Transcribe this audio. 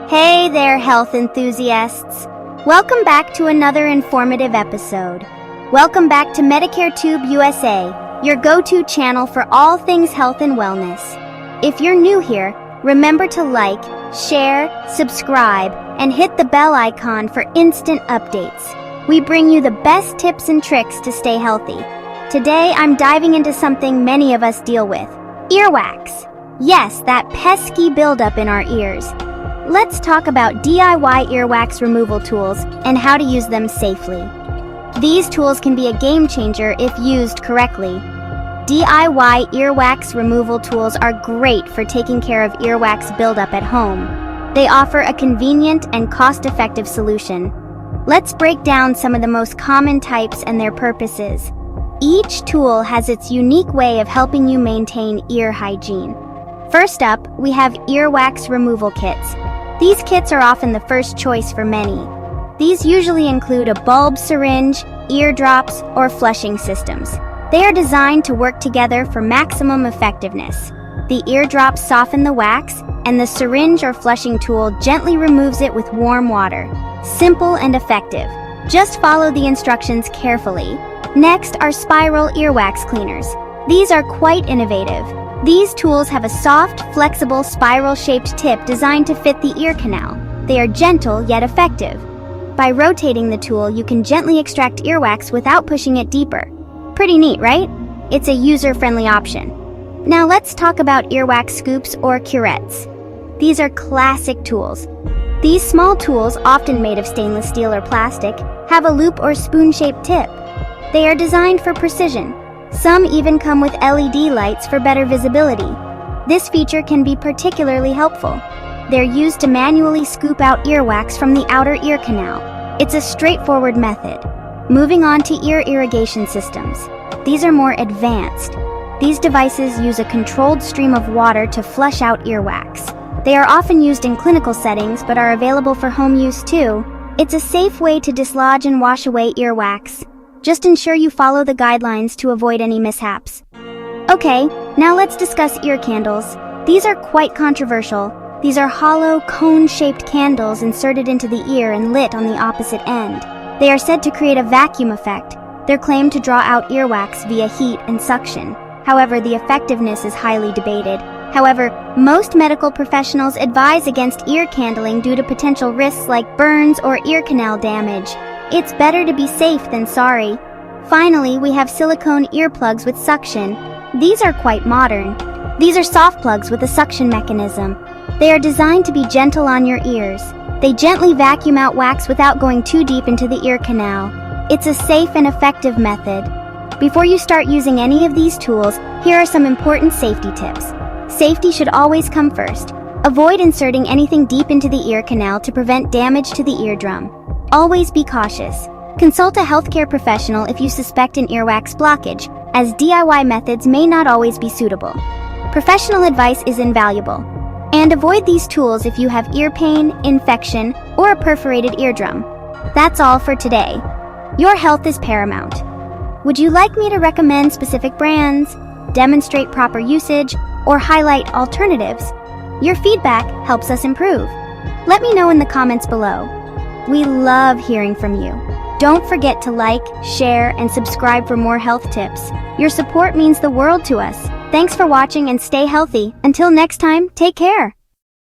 Hey there, health enthusiasts. Welcome back to another informative episode. Welcome back to Medicare Tube USA, your go-to channel for all things health and wellness. If you're new here, remember to like, share, subscribe, and hit the bell icon for instant updates. We bring you the best tips and tricks to stay healthy. Today, I'm diving into something many of us deal with: earwax. Yes, that pesky buildup in our ears. Let's talk about DIY earwax removal tools and how to use them safely. These tools can be a game changer if used correctly. DIY earwax removal tools are great for taking care of earwax buildup at home. They offer a convenient and cost-effective solution. Let's break down some of the most common types and their purposes. Each tool has its unique way of helping you maintain ear hygiene. First up, we have earwax removal kits. These kits are often the first choice for many. These usually include a bulb syringe, eardrops, or flushing systems. They are designed to work together for maximum effectiveness. The eardrops soften the wax, and the syringe or flushing tool gently removes it with warm water. Simple and effective. Just follow the instructions carefully. Next are spiral earwax cleaners. These are quite innovative. These tools have a soft, flexible, spiral-shaped tip designed to fit the ear canal. They are gentle yet effective. By rotating the tool, you can gently extract earwax without pushing it deeper. Pretty neat, right? It's a user-friendly option. Now let's talk about earwax scoops or curettes. These are classic tools. These small tools, often made of stainless steel or plastic, have a loop or spoon-shaped tip. They are designed for precision. Some even come with LED lights for better visibility. This feature can be particularly helpful. They're used to manually scoop out earwax from the outer ear canal. It's a straightforward method. Moving on to ear irrigation systems. These are more advanced. These devices use a controlled stream of water to flush out earwax. They are often used in clinical settings but are available for home use too. It's a safe way to dislodge and wash away earwax. Just ensure you follow the guidelines to avoid any mishaps. Okay, now let's discuss ear candles. These are quite controversial. These are hollow, cone-shaped candles inserted into the ear and lit on the opposite end. They are said to create a vacuum effect. They're claimed to draw out earwax via heat and suction. However, the effectiveness is highly debated. However, most medical professionals advise against ear candling due to potential risks like burns or ear canal damage. It's better to be safe than sorry. Finally, we have silicone earplugs with suction. These are quite modern. These are soft plugs with a suction mechanism. They are designed to be gentle on your ears. They gently vacuum out wax without going too deep into the ear canal. It's a safe and effective method. Before you start using any of these tools, here are some important safety tips. Safety should always come first. Avoid inserting anything deep into the ear canal to prevent damage to the eardrum. Always be cautious. Consult a healthcare professional if you suspect an earwax blockage, as DIY methods may not always be suitable. Professional advice is invaluable. And avoid these tools if you have ear pain, infection, or a perforated eardrum. That's all for today. Your health is paramount. Would you like me to recommend specific brands, demonstrate proper usage, or highlight alternatives? Your feedback helps us improve. Let me know in the comments below. We love hearing from you. Don't forget to like, share, and subscribe for more health tips. Your support means the world to us. Thanks for watching and stay healthy. Until next time, take care.